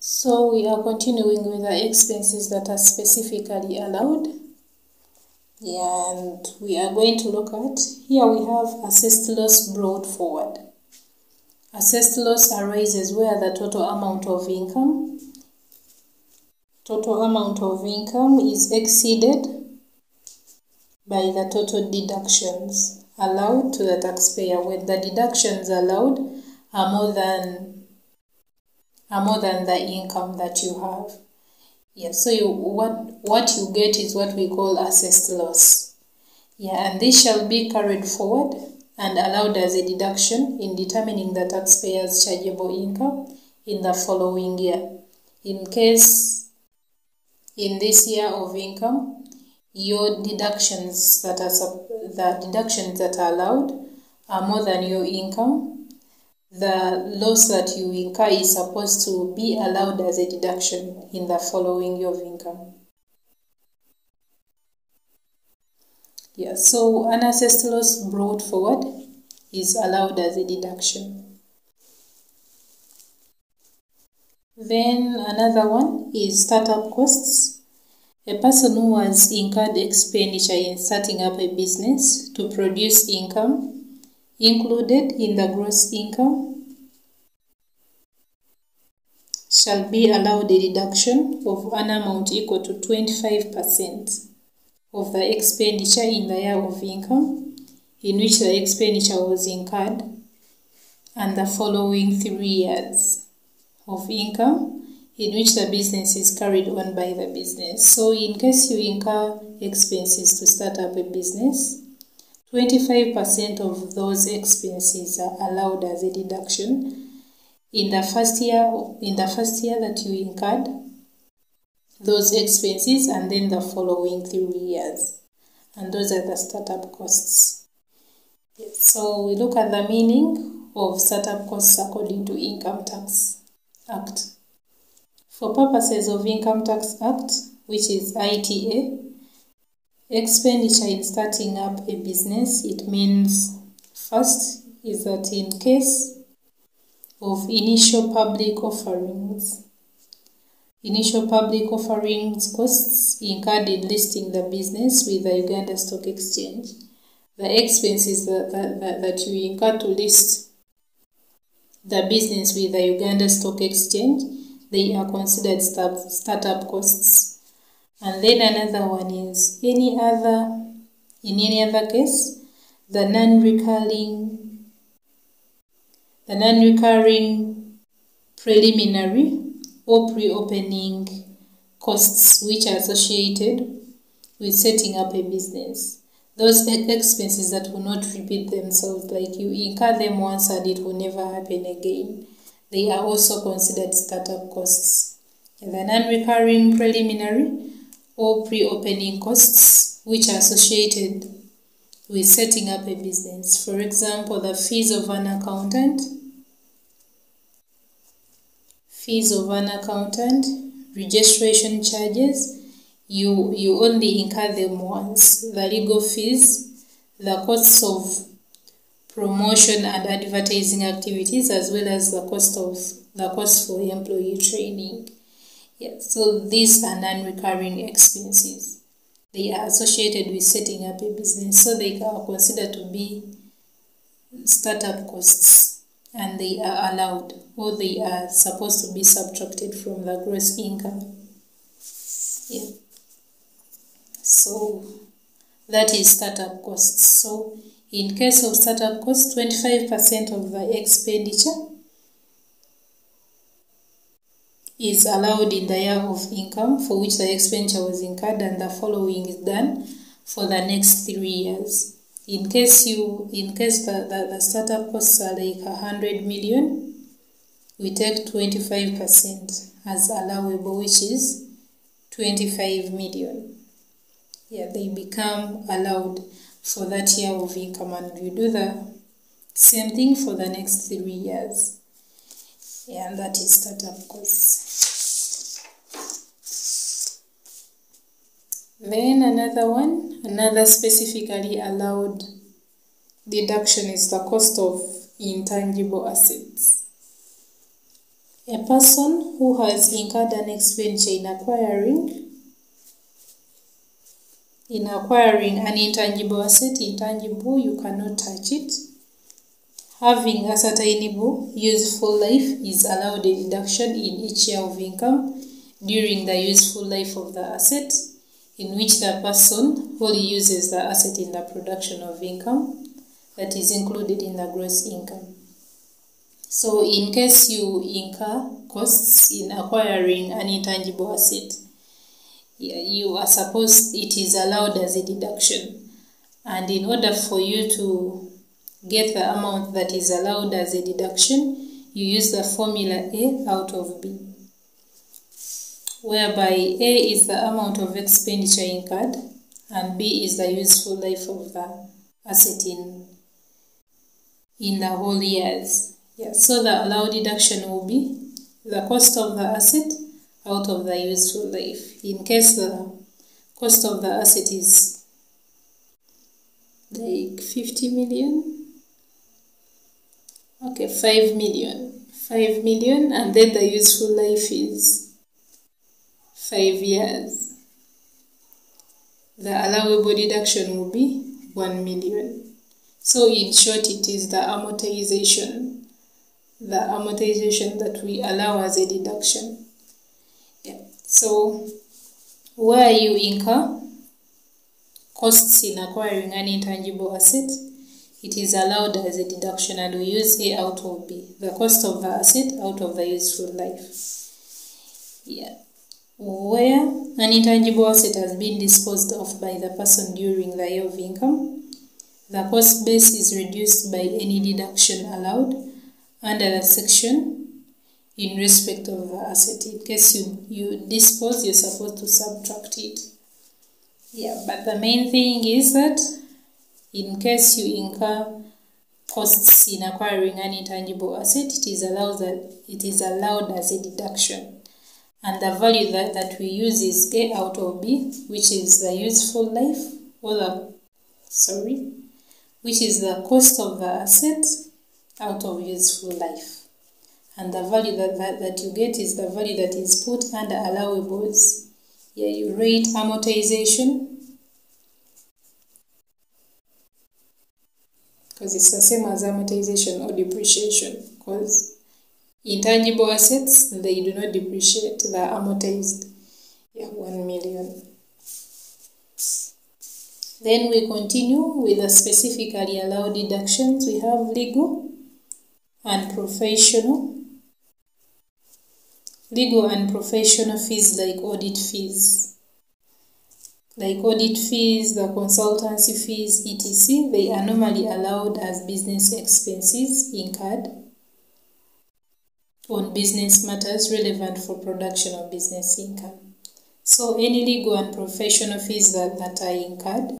So we are continuing with the expenses that are specifically allowed. And we are going to look at, here we have assessed loss brought forward. Assessed loss arises where the total amount of income is exceeded by the total deductions allowed to the taxpayer, when the deductions allowed are more than the income that you have. Yes, so what you get is what we call assessed loss. And this shall be carried forward and allowed as a deduction in determining the taxpayer's chargeable income in the following year. In case in this year of income, your deductions that are allowed are more than your income, the loss that you incur is supposed to be allowed as a deduction in the following year of income. So an assessed loss brought forward is allowed as a deduction. Then another one is startup costs. A person who has incurred expenditure in starting up a business to produce income included in the gross income shall be allowed a deduction of an amount equal to 25% of the expenditure in the year of income in which the expenditure was incurred, and the following 3 years of income in which the business is carried on by the business. So in case you incur expenses to start up a business, 25% of those expenses are allowed as a deduction in the first year that you incurred those expenses, and then the following 3 years. And those are the startup costs. So we look at the meaning of startup costs according to Income Tax Act. For purposes of Income Tax Act, which is ITA, expenditure in starting up a business, it means first is that in case of initial public offerings costs incurred in listing the business with the Uganda Stock Exchange, the expenses that you incur to list the business with the Uganda Stock Exchange, they are considered startup costs. And then another one is in any other case, the non-recurring preliminary or pre-opening costs which are associated with setting up a business. Those expenses that will not repeat themselves, like you incur them once and it will never happen again, they are also considered startup costs. And the non-recurring preliminary or pre-opening costs which are associated with setting up a business. For example, the fees of an accountant, registration charges, you only incur them once. The legal fees, the costs of promotion and advertising activities, as well as the cost for employee training. So these are non-recurring expenses. They are associated with setting up a business, so they are considered to be startup costs, and they are allowed, or they are supposed to be subtracted from the gross income. So that is startup costs. So in case of startup costs, 25% of the expenditure is allowed in the year of income for which the expenditure was incurred, and the following is done for the next 3 years. In case the startup costs are like 100 million, we take 25% as allowable, which is 25 million. They become allowed for that year of income, and we do the same thing for the next 3 years. And that is startup costs. Then another specifically allowed deduction is the cost of intangible assets. A person who has incurred an expenditure in acquiring an intangible asset. Intangible, you cannot touch it. Having ascertainable useful life is allowed a deduction in each year of income during the useful life of the asset, in which the person wholly uses the asset in the production of income that is included in the gross income. So in case you incur costs in acquiring an intangible asset, you are supposed, it is allowed as a deduction. And in order for you to get the amount that is allowed as a deduction, you use the formula A out of B, whereby A is the amount of expenditure incurred and B is the useful life of the asset in the whole years. So the allowed deduction will be the cost of the asset out of the useful life. In case the cost of the asset is like 50 million, okay, 5 million, and then the useful life is 5 years. The allowable deduction will be 1 million. So in short, it is the amortization that we allow as a deduction. So where you incur costs in acquiring an intangible asset, it is allowed as a deduction, and we use A out of B, the cost of the asset out of the useful life. Where an intangible asset has been disposed of by the person during the year of income, the cost base is reduced by any deduction allowed under the section in respect of the asset. In case you dispose, you're supposed to subtract it. But the main thing is that in case you incur costs in acquiring an intangible asset, it is allowed as a deduction. And the value that we use is A out of B, which is the useful life, which is the cost of the asset out of useful life. And the value that you get is the value that is put under allowables. You rate amortization, because it's the same as amortization or depreciation, because intangible assets, they do not depreciate, they are amortized. 1 million. Then we continue with the specifically allowed deductions. We have legal and professional. Legal and professional fees like audit fees. The consultancy fees, etc., they are normally allowed as business expenses incurred on business matters relevant for production of business income. So any legal and professional fees that are incurred